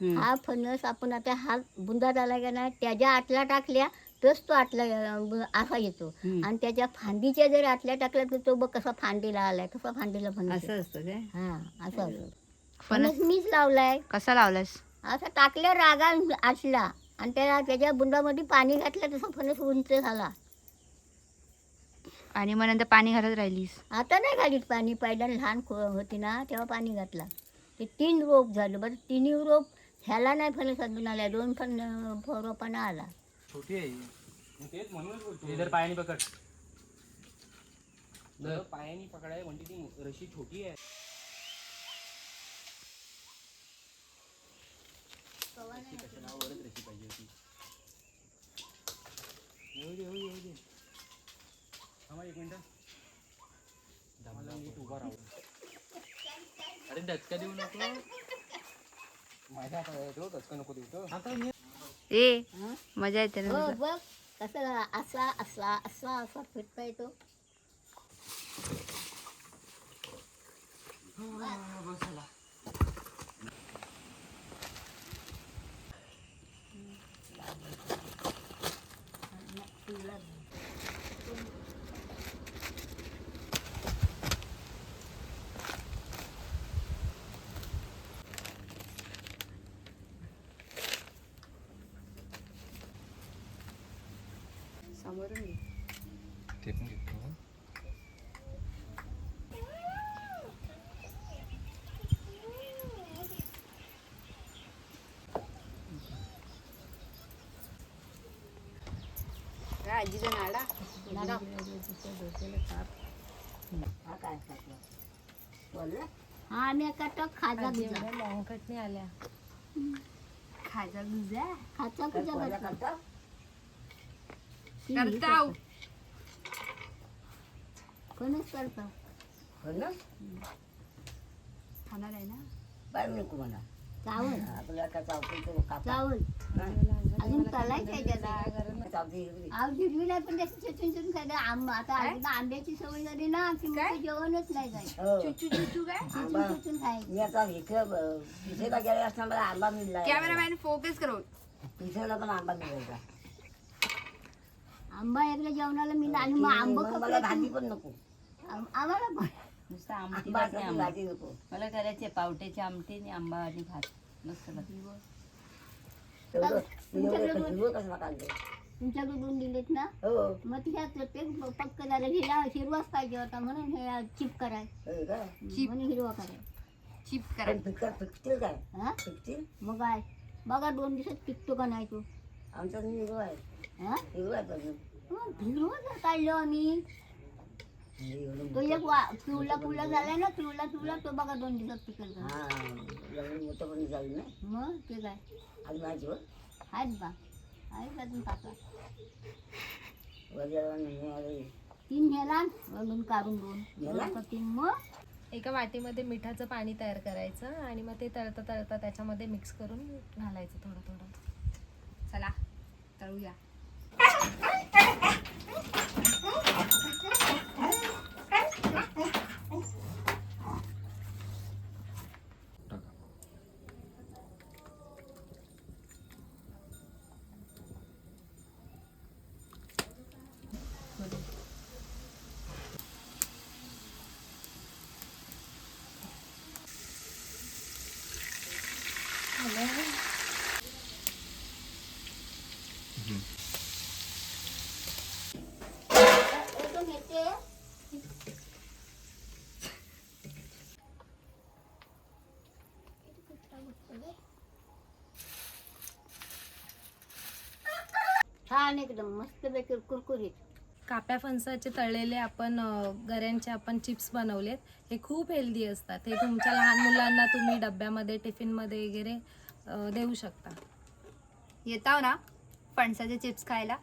हा फणस आपण आता हा बुंदा झाला का नाही त्याच्या आतला टाकल्या तोच तो आतला असा येतो. आणि त्याच्या फांदीच्या जर आतल्या टाकल्या तर तो बघ कसा फांदीला आलाय, कसा फांदीला फणस असं असतं काय? हा असं असतं. फणस फणस मीच लावलाय. कसा लावलास? असं टाकल्या रागा आटला आणि त्याच्या बुंदामध्ये पाणी घातलं तसं फणस उंच झाला. आणि मग नंतर पाणी घालत राहिलीस? आता नाही घालीत पाणी, पहिल्या लहान होती ना तेव्हा पाणी घातला. ते 3 रोप झालं बरं, तिन्ही रोप ह्याला नाही फणस अजून आल्या, 2 रोपांना आला. छोटी आहे तेच म्हणूनच बोलतो इधर पायाने पकड. पायाने पकडाय म्हणजे ती रशी छोटी आहे. कशावरच रशी पाहिजे होती. येऊ दे. थांबा 1 मिनिट. मला नीट उभा राहू. अरे दचका देऊ नको. माझ्या तो दचका नको देऊ तो. आता ए मजा येते ना हो तुझं? बघ कसं असा फिरता येतो. बसला. समोरून घे. ते पण घेतो. काय आजीचा नाडा? हा काय बोललं हा आम्ही आता खाजा गुजा लॉंगकटने आल्या. खाजा गुजा खाचा गुजा करताव. कोणच करतो खाणार आहे ना? चावल चावल अजून तलाय हिरवी नाही पण त्याची चुचून खायला आता आजीला आंब्याची सवय झाली ना की मग ते जेवणच नाही जायचं. चुचू काय? चुचून खायचं. कॅमेरामॅन फोकस करो. आंबा एकदा जेवणाला मी आणि मग आंबा आम्हाला पण नुसतं आमटी भाजी नको मला करायचे पावट्याची आमटी आणि आंबा आणि भात मस्त तुमच्याकडे 2 दिलेत ना मग ह्यात ते पक्क झालं हिला हिरवाच पाहिजे होता म्हणून हे चिप कराय म्हणून हिरवा कराय चिप करा. हा मग काय बघा 2 दिवसात पिकतो का नाही तो. आमचा हिरवा आहे हिरवा काढलो आम्ही. तो एक पिवळा झालाय ना पिवळा तो बघा 2 दिवसात पिकेल का. मग ते काय आहेत बा आहेत अजून टाका 3 ह्याला वरून काढून 2 मग एका वाटीमध्ये मिठाचं पाणी तयार करायचं आणि मग ते तळता त्याच्यामध्ये मिक्स करून घालायचं थोडं. चला तळूया. छान एकदम मस्त पैकी कुरकुरीत. काप्या फणसाचे तळलेले आपण गऱ्यांचे आपण चिप्स बनवलेत. हे खूप हेल्दी असतात. हे तुमच्या लहान मुलांना तुम्ही डब्यामध्ये टिफिनमध्ये वगैरे देऊ शकता. येताव ना फणसाचे चिप्स खायला?